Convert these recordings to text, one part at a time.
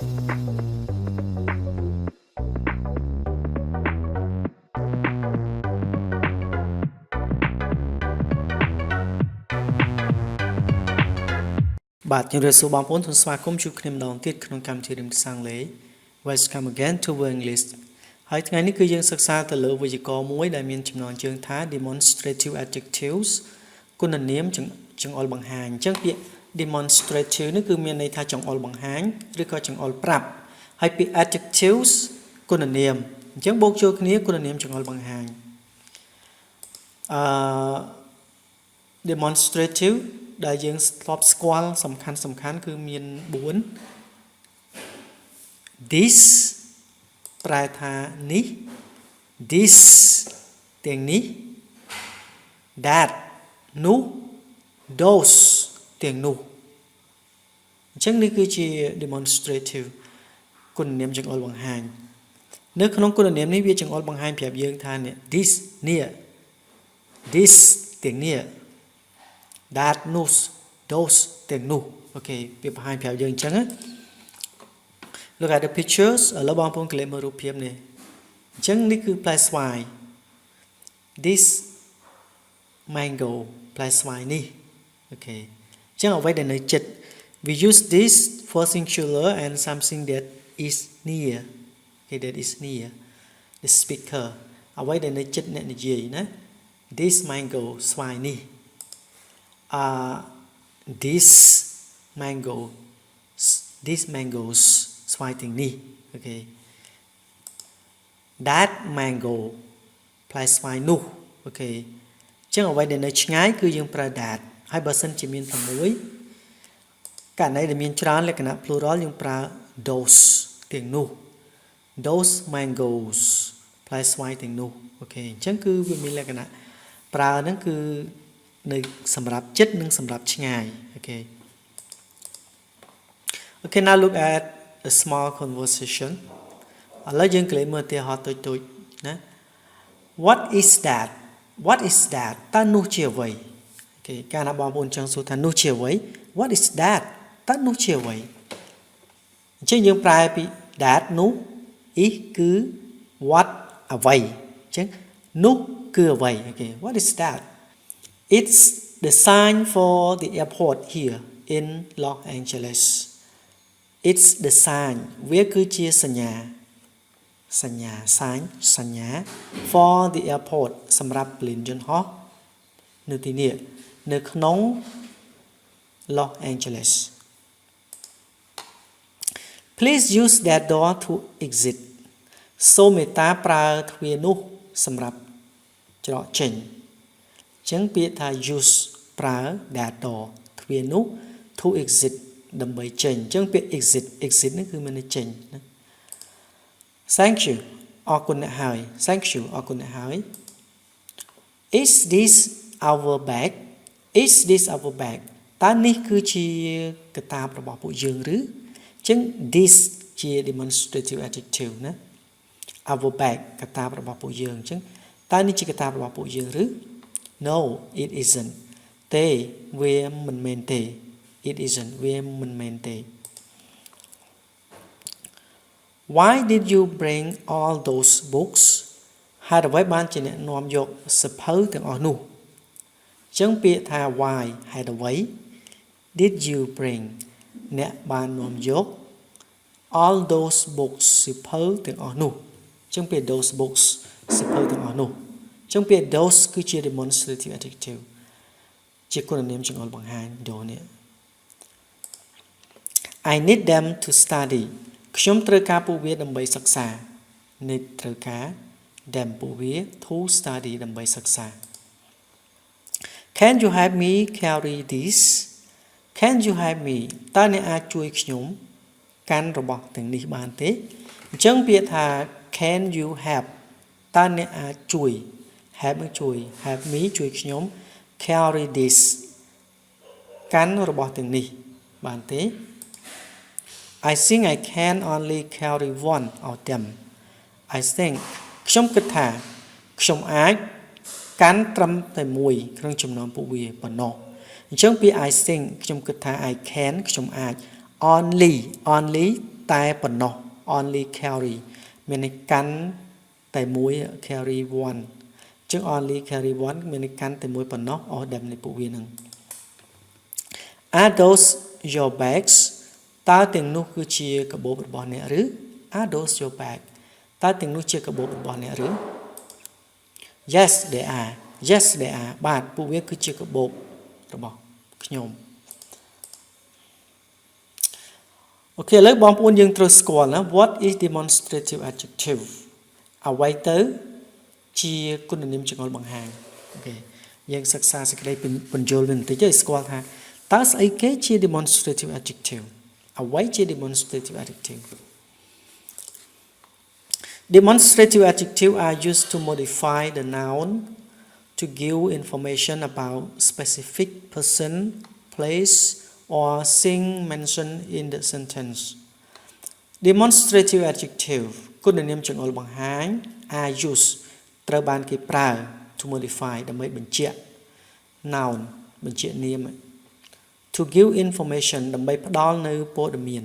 Bạn những người số bằng vốn thôn xóa cũng chụp kìm đồng tiếtក្នុងកម្មវិធី Welcome again to English ហើយថ្ងៃនេះគឺយើងសិក្សាទៅលើវេយ្យាករណ៍មួយដែលមានចំណងជើងថា demonstrative adjectives គុណនាមចង្អុលបង្ហាញអញ្ចឹងពាក្យ demonstrative នេះគឺមានន័យថាចង្អុលបង្ហាញឬក៏ចង្អុលប្រាប់ហើយពាក្យ adjectives គុណនាមអញ្ចឹងបូកចូលគ្នាគុណនាមចង្អុលបង្ហាញdemonstrative ដែលយើងធ្លាប់ស្គាល់សំខាន់គឺមាន4 this ប្រែថានេះ this ទាំងនេះ that នោះ those ទាំងនោះអញ្ចឹងនេះគឺជា demonstrative គុណនាមចង្អុលបង្ហាញនៅក្នុងគុណនាមនេះវាចង្អុលបង្ហាញប្រាប់យើងថានេះ this នេះ this ទាំងនេះ that នោះ those ទាំងនោះអូខេវាបង្ហាញប្រាប់យើងអញ្ចឹងណា Look at the pictures ឥឡូវបងប្អូនកលេចមើលរូបភាពនេះអញ្ចឹងនេះគឺផ្លែស្វាយ this mango ផ្លែស្វាយនេះអូខេអញ្ចឹងអ្វីដែលនៅជិត we use this for singular and something that is near okay that is near the speaker អ្វីដែលនៅជិតអ្នកនិយាយណា this mango ស្វាយនេះthis mangoes ស្វាយទាំងនេះអូខេ that mango ផ្លែស្វាយនោះអូខេអញ្ចឹងអ្វីដែលនៅឆ្ងាយគឺយើងប្រើ that ហើយបើសិនជាមានតែមួយករណីដែលមានច្រើនលក្ខណៈ plural យើងប្រើ those ទាំងនោះ those mangoes ផ្លែស្វាយទាំងនោះអូខេអញ្ចឹងគឺវាមានលក្ខណៈប្រើហ្នឹងគឺនៅសម្រាប់ជិតនិងសម្រាប់ឆ្ងាយអូខេ Okay now look at a small conversation ឥឡូវយើងកលេចមើលឧទាហរណ៍តូចៗណា What is that តើនោះជាអ្វីអូខេកាលណាបងប្អូនចង់សួរថានោះជាអ្វី What is that តើនោះជាអ្វីអញ្ចឹងយើងប្រែពី that នោះ is គឺ what អ្វីអញ្ចឹងនោះគឺអ្វីអូខេ What is that It's the sign for the airport here in Los Angeles It's the sign វាគឺជាសញ្ញា for the airport សម្រាប់លេនយន្តហោះនៅទីនេះនៅក្នុង Los Angeles Please use that door to exit សូមមេត្តាប្រើទ្វារនោះសម្រាប់ច្រកចេញអញ្ចឹងពាក្យថា use ប្រើ that door ទ្វារនោះ to exit ដើម្បីចេញអញ្ចឹងពាក្យ exit នេះគឺមានន័យចេញណា Thank you អរគុណអ្នកហើយ Thank you អរគុណអ្នកហើយ Is this our bag តើនេះគឺជាកាតាបរបស់ពួកយើងឬអញ្ចឹង this ជា demonstrative adjective ណា our bag កាតាបរបស់ពួកយើងអញ្ចឹងតើនេះជាកាតាបរបស់ពួកយើងឬNo it isn't ទេវាមិនមែនទេ it isn't វាមិនមែនទេ Why did you bring all those books ហេតុអ្វីបានជាអ្នកនាំយកសៀវភៅទាំងអស់នោះអញ្ចឹងពាក្យថា why ហេតុអ្វី did you bring អ្នកបាននាំយក all those books សៀវភៅទាំងអស់នោះអញ្ចឹងពាក្យ those books សៀវភៅទាំងអស់នោះអញ្ចឹងពាក្យ those គឺជា demonstrative adjective ជាគុណនាមចង្អុលបង្ហាញ those នេះ I need them to study ខ្ញុំត្រូវការពួកវាដើម្បីសិក្សា need ត្រូវការ them ពួកវា to study ដើម្បីសិក្សា Can you help me carry this Can you help me តើអ្នកអាចជួយខ្ញុំកាន់របស់ទាំងនេះបានទេអញ្ចឹងពាក្យថា Can you help តើអ្នកអាចជួយ help ជួយ help me ជួយខ្ញុំ carry this កាន់របស់ទាំងនេះបានទេ I think I can only carry one of them I think ខ្ញុំគិតថាខ្ញុំអាចកាន់ត្រឹមតែមួយក្នុងចំណោមពួកវាប៉ុណ្ណោះអញ្ចឹងពាក្យ I think ខ្ញុំគិតថា I can ខ្ញុំអាច only តែប៉ុណ្ណោះ only carry មានន័យកាន់តែមួយ carry one ចឹង only carry one មានន័យកាន់តែមួយប៉ុណ្ណោះអស់ដែលនៃពួកវានឹង Are those your bags តើទាំងនោះគឺជាកាបូបរបស់អ្នកឬ Are those your bag តើទាំងនោះជាកាបូបរបស់អ្នកឬ Yes they are Yes they are បាទពួកវាគឺជាកាបូបរបស់ខ្ញុំអូខេឥឡូវបងប្អូនយើងត្រូវស្គាល់ណា What is demonstrative adjective អ្វីទៅជាគុណនាមចង្អុលបង្ហាញអូខេយើងសិក្សាសេចក្តីបញ្យល់វិញបន្តិចឲ្យស្គាល់ថាតើស្អីគេជា demonstrative adjective អ្វីជា demonstrative adjective Demonstrative adjectives are used to modify the noun to give information about specific person, place, or thing mentioned in the sentence. Demonstrative adjective គុណនាមចង្អុលបង្ហាញ are used ត្រូវបានគេប្រើ to modify ដើម្បីបញ្ជាក់ noun បញ្ជាក់នាម to give information ដើម្បីផ្ដល់នៅព័ត៌មាន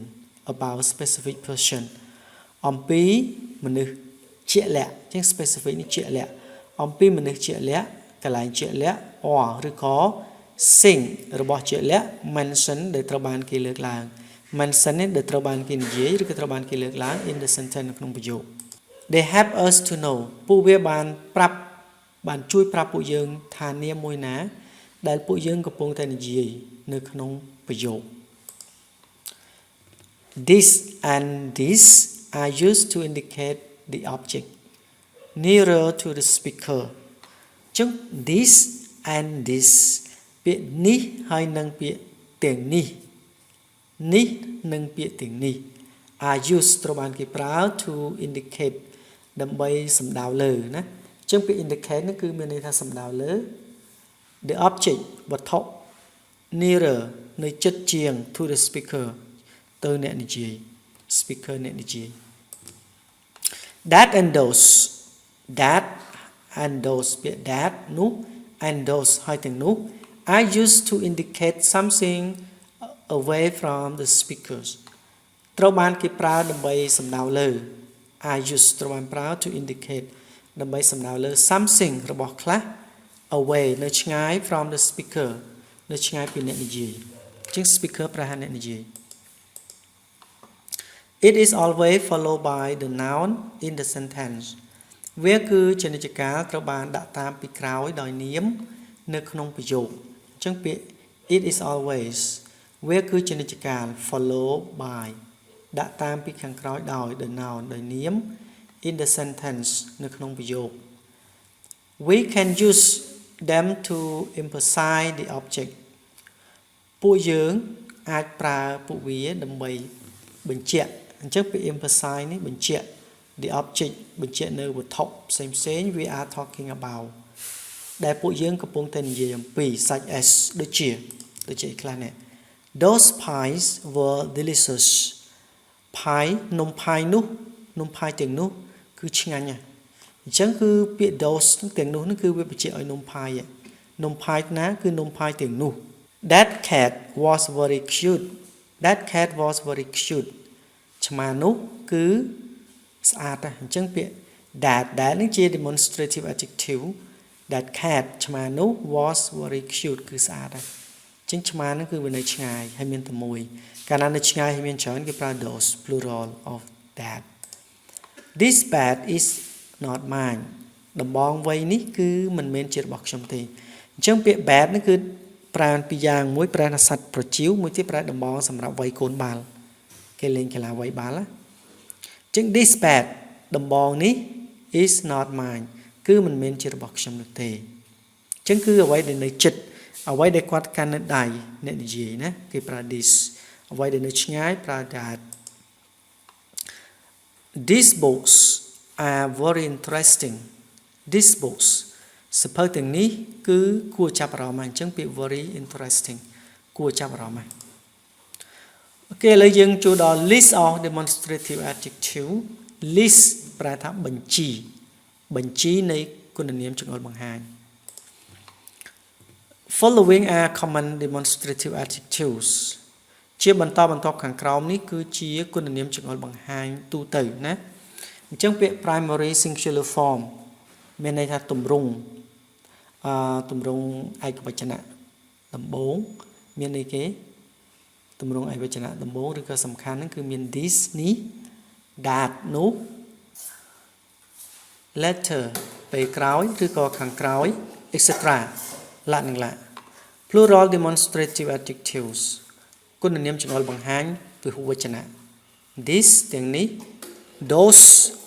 about specific person អំពីមនុស្សជាក់លាក់ជាង specific នេះជាក់លាក់អំពីមនុស្សជាក់លាក់កន្លែងជាក់លាក់ or ឬក៏ thing របស់ជាក់លាក់ mention ដែលត្រូវបានគេលើកឡើង mention នេះដែលត្រូវបានគេនិយាយឬក៏ត្រូវបានគេលើកឡើង in the sentence នៅក្នុងប្រយោគ they help us to know ពួកវាបានជួយប្រាប់ពួកយើងថានាមមួយណាដែលពួកយើងកំពុងតែនិយាយនៅក្នុងប្រយោគ this and this are used to indicate the object nearer to the speaker ចឹង this and this ពាក្យនេះហើយនិងពាក្យទាំងនេះនេះនិងពាក្យទាំងនេះ are used ត្រូវបានគេប្រើ to indicate ដើម្បីសំដៅលើណាចឹងពាក្យ indicate នេះគឺមានន័យថាសំដៅលើ the object វត្ថុ nearer នៅជិតជាង to the speaker ទៅអ្នកនិយាយ speaker អ្នកនិយាយThat and those that and those ពាក្យ that នោះ and those ហើយទាំងនោះ are used to indicate something away from the speakers ត្រូវបានគេប្រើដើម្បីសំដៅលើ are used ត្រូវបានប្រើ to indicate ដើម្បីសំដៅលើ something របស់ខ្លះ away នៅឆ្ងាយ from the speaker នៅឆ្ងាយពីអ្នកនិយាយជាង speaker ប្រហែលអ្នកនិយាយIt is always followed by the noun in the sentence វាគឺជានិច្ចកាលត្រូវបានដាក់តាមពីក្រោយដោយនាមនៅក្នុងប្រយោគអញ្ចឹងពាក្យ it is always វាគឺជានិច្ចកាល follow by ដាក់តាមពីខាងក្រោយដោយ the noun ដោយនាម in the sentence នៅក្នុងប្រយោគ We can use them to emphasize the object ពួកយើងអាចប្រើពួកវាដើម្បីបញ្ជាក់អញ្ចឹងពាក្យ emphasize នេះបញ្ជាក់ the object បញ្ជាក់នៅវត្ថុផ្សេងៗ we are talking about ដែលពួកយើងកំពុងតែនិយាយអំពី such as ដូចជាខ្លះនេះ Those pies were delicious pie នំផាយនោះនំផាយទាំងនោះគឺឆ្ងាញ់ណាស់អញ្ចឹងគឺពាក្យ those ទាំងនោះគឺវាបញ្ជាក់ឲ្យនំផាយណាគឺនំផាយទាំងនោះ That cat was very cute That cat was very cute ឆ្មានោះគឺស្អាតណាស់អញ្ចឹងពាក្យ that នឹងជា demonstrative adjective that cat ឆ្មានោះ was very cute គឺស្អាតណាស់អញ្ចឹងឆ្មានោះគឺវានៅឆ្ងាយហើយមានតែមួយកាលណានៅឆ្ងាយហើយមានច្រើនគេប្រើ those plural of that This bag is not mine ដំបងវ័យនេះគឺមិនមែនជារបស់ខ្ញុំទេអញ្ចឹងពាក្យ bag នេះគឺប្រើពីរយ៉ាងមួយប្រើថាសត្វប្រជៀវមួយទៀតប្រើដំបងសម្រាប់វ័យកូនបាល់គេលេងកីឡាវាយបាល់ណាចឹង this bag ដំបងនេះ is not mine គឺមិនមែនជារបស់ខ្ញុំនោះទេចឹងគឺអ្វីដែលនៅជិតអ្វីដែលគាត់កាន់នៅដៃអ្នកនិយាយណាគេប្រើ this អ្វីដែលនៅឆ្ងាយប្រើ that These books are very interesting These books សៀវភៅទាំងនេះគឺគួរចាប់អារម្មណ៍អញ្ចឹងពាក្យ very interesting គួរចាប់អារម្មណ៍អូខេឥឡូវយើងចូលដល់ list of demonstrative adjective list ប្រែថាបញ្ជីនៃគុណនាមចង្អុលបង្ហាញ Following are common demonstrative adjectives ជាបន្តខាងក្រោមនេះគឺជាគុណនាមចង្អុលបង្ហាញទូទៅណាអញ្ចឹងពាក្យ primary singular form មានន័យថាទម្រង់ឯកវចនៈដំបូងមានន័យគេទម្រង់ឯកវចនៈដំបូងឬក៏សំខាន់ហ្នឹងគឺមាន this នេះ that នោះ later ពេលក្រោយឬក៏ខាងក្រោយ etc. លក្ខណៈ plural demonstrative adjectives គុណនាមចង្អុលបង្ហាញពហុវចនៈ this ទាំងនេះ those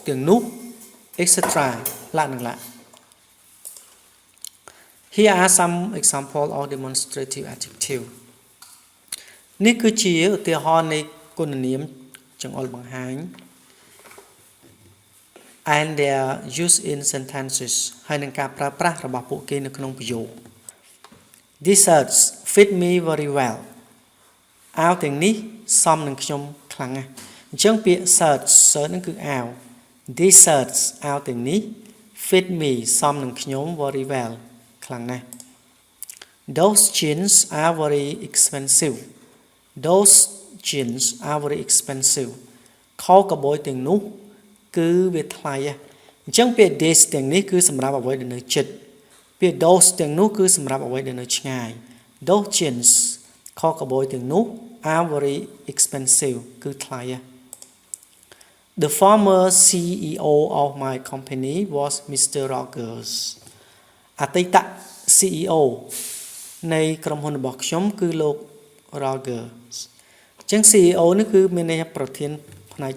ទាំងនោះ etc. លក្ខណៈ Here are some example of demonstrative adjective នេះគឺជាឧទាហរណ៍នៃគុណនាមចង្អុលបង្ហាញ and their use in sentences ហើយនឹងការប្រើប្រាស់របស់ពួកគេនៅក្នុងប្រយោគ These shirts fit me very well អាវទាំងនេះសមនឹងខ្ញុំខ្លាំងណាស់អញ្ចឹងពាក្យ shirt ហ្នឹងគឺអាវ These shirts អាវទាំងនេះ fit me សមនឹងខ្ញុំ very well ខ្លាំងណាស់ Those jeans are very expensive Those jeans are very expensive ខោកាបូយទាំងនោះគឺវាថ្លៃអញ្ចឹងពាក្យ this ទាំងនេះគឺសម្រាប់អ្វីដែលនៅជិតពាក្យ those ទាំងនោះគឺសម្រាប់អ្វីដែលនៅឆ្ងាយ Those jeans ខោកាបូយទាំងនោះ are very expensive គឺថ្លៃThe former CEO of my company was Mr. Rogers អតីត CEO នៃក្រុមហ៊ុនរបស់ខ្ញុំគឺលោក Rogers អញ្ចឹង CEO នេះគឺមានន័យថាប្រធានផ្នែក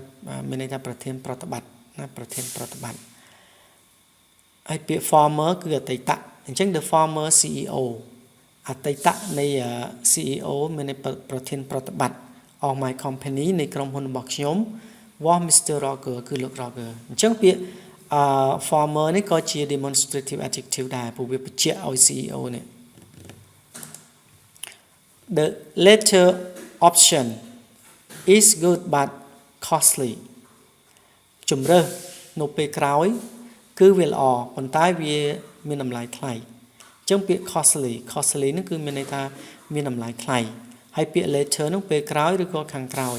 មានន័យថាប្រធានប្រតិបត្តិណាប្រធានប្រតិបត្តិហើយពាក្យ former គឺអតីតអញ្ចឹង the former CEO អតីតនៃ CEO មានន័យប្រធានប្រតិបត្តិ of my company នៃក្រុមហ៊ុនរបស់ខ្ញុំ was Mr. Roger គឺលោក Roger អញ្ចឹងពាក្យ former នេះក៏ជា demonstrative adjective ដែរព្រោះវាបញ្ជាក់ឲ្យ CEO នេះ The latter option is good but costly ជំរើសនៅពេលក្រោយគឺវាល្អប៉ុន្តែវាមានតម្លៃថ្លៃអញ្ចឹងពាក្យ costly នេះគឺមានន័យថាមានតម្លៃថ្លៃហើយពាក្យ later នោះពេលក្រោយឬក៏ខាងក្រោយ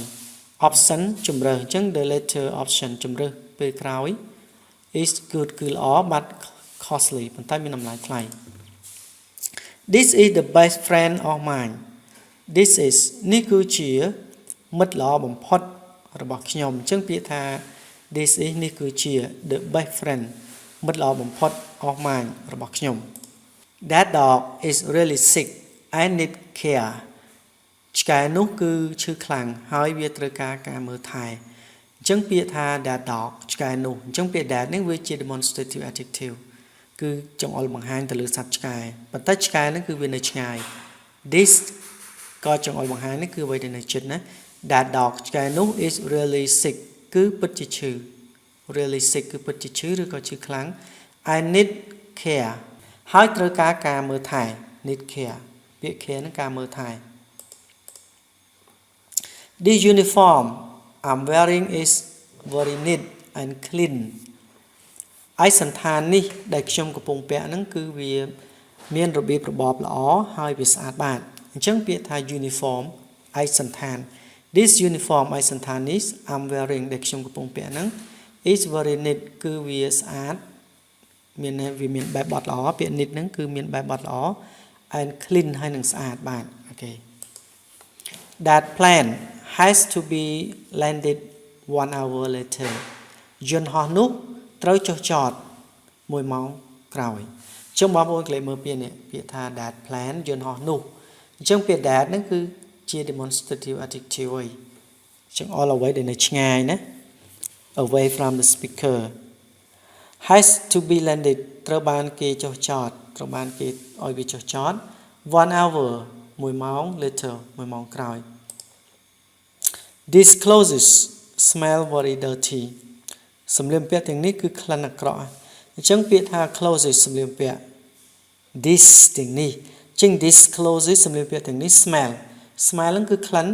option ជំរើសអញ្ចឹង the later option ជំរើសពេលក្រោយ is good គឺល្អ but costly ប៉ុន្តែមានតម្លៃថ្លៃ This is the best friend of mine This is នេះគឺជាមិត្តល្អបំផុតរបស់ខ្ញុំអញ្ចឹងពាក្យថា This is នេះគឺជា the best friend មិត្តល្អបំផុត of mine របស់ខ្ញុំ That dog is really sick and need care ឆ្កែនោះគឺឈឺខ្លាំងហើយវាត្រូវការមើលថែអញ្ចឹងពាក្យថា that dog ឆ្កែនោះអញ្ចឹងពាក្យ that នេះវាជា demonstrative adjective គឺចង្អុលបង្ហាញទៅលើសត្វឆ្កែប៉ុន្តែឆ្កែនេះគឺវានៅឆ្ងាយ This ក៏ចង្អុលបង្ហាញនេះគឺអ្វីដែលនៅជិតណា That dog ឆ្កែនោះ is really sick គឺពិតជាឈឺ really sick គឺពិតជាឈឺឬក៏ឈឺខ្លាំង I need care ហើយត្រូវការមើលថែ need care ពាក្យ care ហ្នឹងការមើលថែ This uniform I'm wearing is very neat and clean ឯកសណ្ឋាននេះដែលខ្ញុំកំពុងពាក់ហ្នឹងគឺវាមានរបៀបរបបល្អហើយវាស្អាតបាតអញ្ចឹងពាក្យថា uniform ឯកសណ្ឋាន This uniform ឯកសណ្ឋាននេះ I'm wearing ដែលខ្ញុំកំពុងពាក់ហ្នឹង is very neat គឺវាស្អាតវាមានបែបបទល្អពាក្យ neat ហ្នឹងគឺមានបែបបទល្អ and clean ហើយនឹងស្អាតបាទអូខេ That plane has to be landed 1 hour later យន្តហោះនោះត្រូវចុះចត1ម៉ោងក្រោយអញ្ចឹងបងប្អូនក្លែងមើលពាក្យនេះពាក្យថា that plane យន្តហោះនោះអញ្ចឹងពាក្យ that ហ្នឹងគឺជា demonstrative adjective ហើយអញ្ចឹង all away ដែលនៅឆ្ងាយណា away from the speaker has to be landed ត្រូវបានគេចុះចតត្រូវបានគេឲ្យវាចុះចត 1 hour 1ម៉ោង later 1ម៉ោងក្រោយ These clothes smell very dirty សម្លៀកបំពាក់ទាំងនេះគឺក្លិនអាក្រក់អញ្ចឹងពាក្យថា clothes សម្លៀកបំពាក់ this ទាំងនេះអញ្ចឹង this clothes សម្លៀកបំពាក់ទាំងនេះ smell ហ្នឹងគឺក្លិន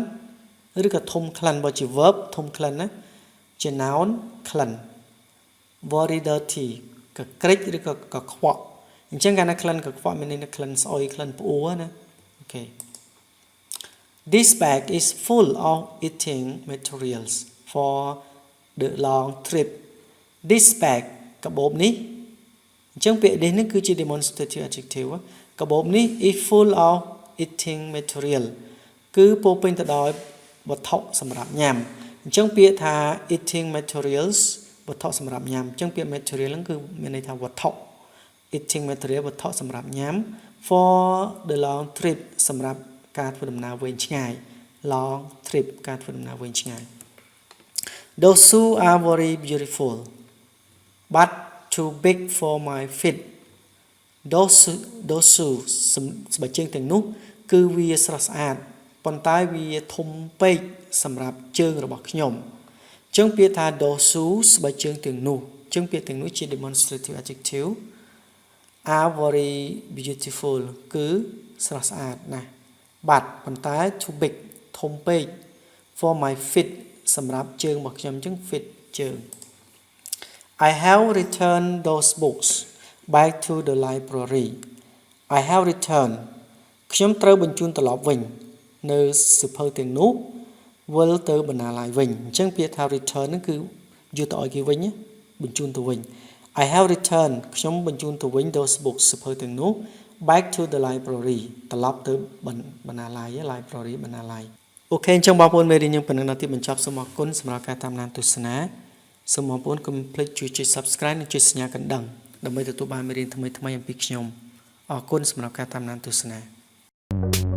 ឬក៏ធំក្លិនបើជា verb ធំក្លិនណាជា noun ក្លិន very dirty កក្រិចឬក៏កខ្វក់អញ្ចឹងកាលណាក្លិនកខ្វក់មានន័យថាក្លិនស្អុយក្លិនផ្អួរណាអូខេ This bag is full of eating materials for the long trip this bag កាបូបនេះអញ្ចឹងពាក្យ this នេះគឺជា demonstrative adjective កាបូបនេះ is full of eating material គឺពោពេញទៅដោយវត្ថុសម្រាប់ញ៉ាំអញ្ចឹងពាក្យថា eating materials វត្ថុសម្រាប់ញ៉ាំអញ្ចឹងពាក្យ material ហ្នឹងគឺមានន័យថាវត្ថុ eating material វត្ថុសម្រាប់ញ៉ាំ for the long trip សម្រាប់ការធ្វើដំណើរវែងឆ្ងាយ long trip ការធ្វើដំណើរវែងឆ្ងាយ Those shoes are very beautiful but too big for my feet those shoes ស្បែកជើងទាំងនោះគឺវាស្រស់ស្អាតប៉ុន្តែវាធំពេកសម្រាប់ជើងរបស់ខ្ញុំអញ្ចឹងពាក្យថា those shoes ស្បែកជើងទាំងនោះអញ្ចឹងពាក្យទាំងនោះជា demonstrative adjective are very beautiful គឺស្រស់ស្អាតណាស់ but ប៉ុន្តែ too big ធំពេក for my feet សម្រាប់ជើងរបស់ខ្ញុំអញ្ចឹង feet ជើង I have returned those books back to the library I have returned ខ្ញុំត្រូវបញ្ជូនត្រឡប់វិញនៅសៀវភៅទាំងនោះវិលទៅបណ្ណាល័យវិញអញ្ចឹងពាក្យថា return ហ្នឹងគឺយកទៅឲ្យគេវិញបញ្ជូនទៅវិញ I have returned ខ្ញុំបញ្ជូនទៅវិញ those books សៀវភៅទាំងនោះ back to the library ត្រឡប់ទៅបណ្ណាល័យ library បណ្ណាល័យអូខេអញ្ចឹងបងប្អូនមេរៀនយើងប៉ុណ្ណឹងដល់ទីបញ្ចប់សូមអរគុណសម្រាប់ការតាមដានទស្សនាសូមបងប្អូនកុំភ្លេចជួយចុច Subscribe និងចុចសញ្ញាកណ្ដឹងដើម្បីទទួលបានមេរៀនថ្មីៗអំពីខ្ញុំអរគុណសម្រាប់ការតាមដានទស្សនា